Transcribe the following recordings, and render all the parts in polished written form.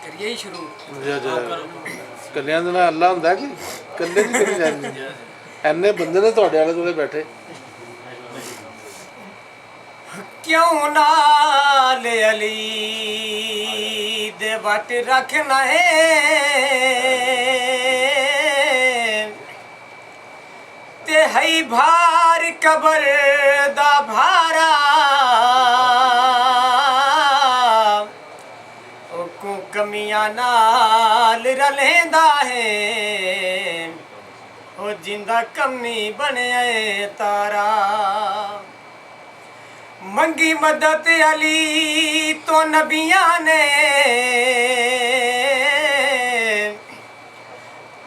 करिए ही शुरू। कलियां दे नाल अल्लाह हुंदा कि कल्ले नहीं करी जानी एने बंदे ने तुहाडे आले दुआले बैठे क्यों नाल अली दे बट रखना है ते हई भार कबर दा भारा को कमियां नाल रलेंदा है ओ जिंदा कमी बने तारा मंगी मदद अली तो नबिया ने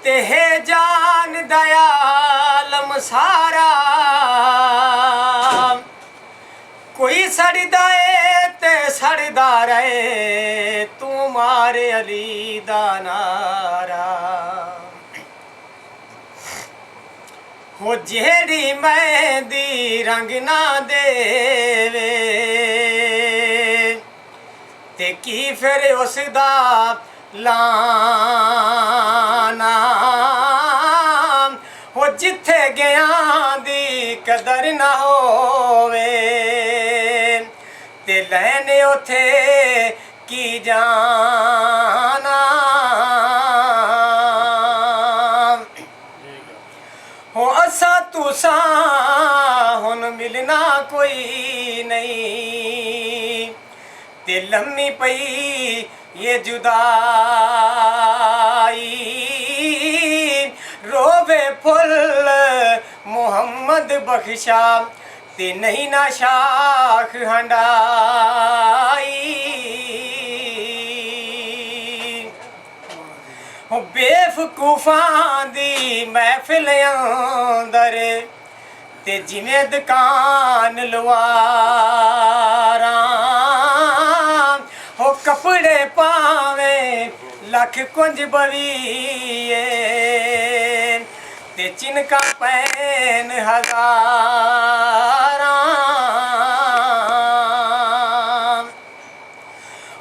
ते है जान दयालम सारा कोई सड़दा है ते सड़दा रहे तू मारे अली दा नारा हो जेड़ी मेहंदी रंग ना देवे ते की फिर उसदा लाना हो जिथे गया दी कदर ना होवे ते लैने उथे की जाना हो असा तुसा हुन मिलना कोई नहीं ते लम्मी पई ये जुदाई रोवे फुल मोहम्मद बख्शा ते नहीं ना शाख हंडाई बेवकूफां दी महफिल अंदर ते जिवें दुकान लुआरा हो कपड़े पावे लख कुंज बवीए ते चिनका पैन हजारा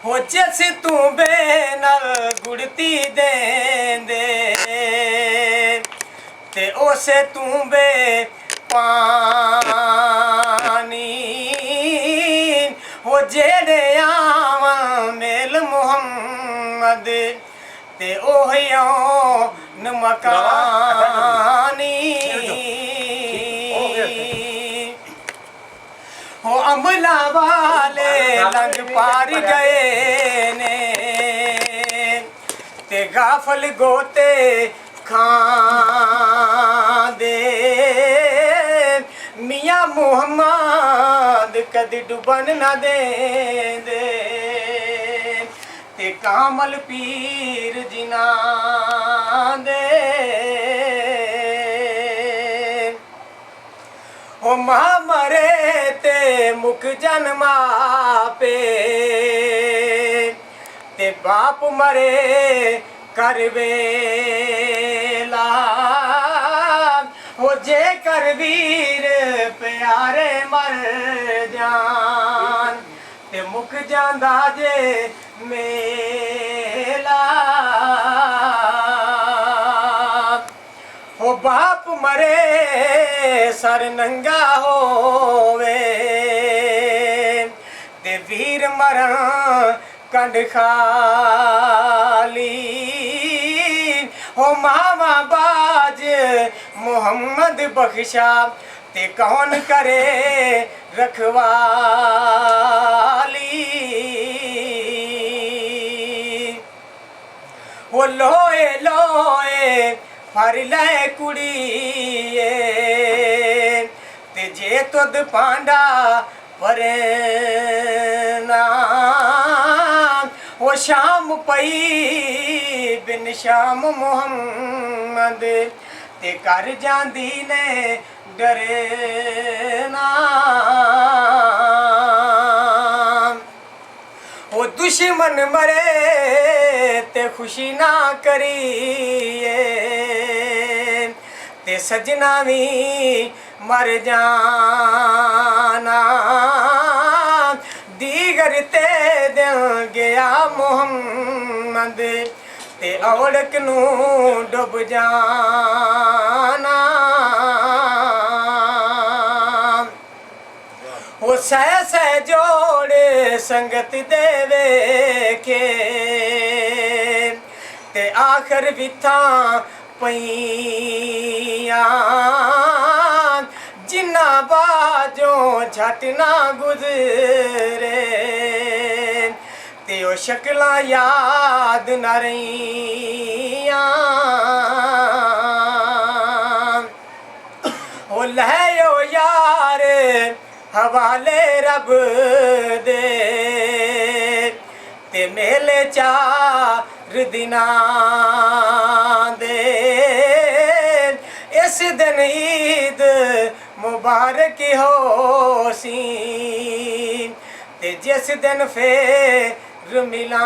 हो जिस तू बेनल गुड़ती देंदे ते उसे तू बे पानी हो जेड़े आवन मेल मुहम्मद ते ओहियों न मकानी हो अमला वाले लंग पार गए ने ते गाफल गोते खांदे मियां मुहम्मद कदी डुबन न देंदे ते कामल पीर जिना दे ओ मां मरे ते मुख जन्मा पे ते बाप मरे कर वेला हो जे कर वीर प्यारे मर जान ते मुख जांदा जे मेला हो बाप मरे सर नंगा होवे ते वीर मरण कंड खाली हो मामा बाज मोहम्मद बख्शा ते कौन करे रखवाली वो लोए लोए फर ले कुड़िए ते जे तुद पांडा परे ना वो शाम पई बिन शाम मोहम्मद ते कर जांदी ने डरे ना वो दुश्मन मरे ते खुशी ना करिए ते सजना भी मर जाना दीगर ते दे ਗਿਆ ਮੁਹੰਮਦ ਤੇ ਔੜਕ ਨੂੰ ਡੁੱਬ ਜਾਣਾ ਉਹ ਸਹਿ ਸਹਿ ਜੋੜ ਸੰਗਤ ਦੇ ਵੇਖੇ ਤੇ ਆਖਰ ਵਿਥਾਂ ਪਈਆਂ ਜਿਨ੍ਹਾਂ ਬਾਝੋਂ ਝਟ ਨਾ ਗੁਜ਼ਰੇ ਤੇ ਉਹ ਸ਼ਕਲਾਂ ਯਾਦ ਨਾ ਰਹੀਆਂ ਉਹ ਲਹਿਓ ਯਾਰ ਹਵਾਲੇ ਰੱਬ ਦੇ ਤੇ ਮੇਲੇ ਚਾਰ ਦਿਨਾਂ ਦੇ ਇਸ ਦਿਨ ਈਦ ਮੁਬਾਰਕ ਹੋ ਸੀ ਤੇ ਜਿਸ ਦਿਨ ਫੇਰ ਮਿਲਾਂ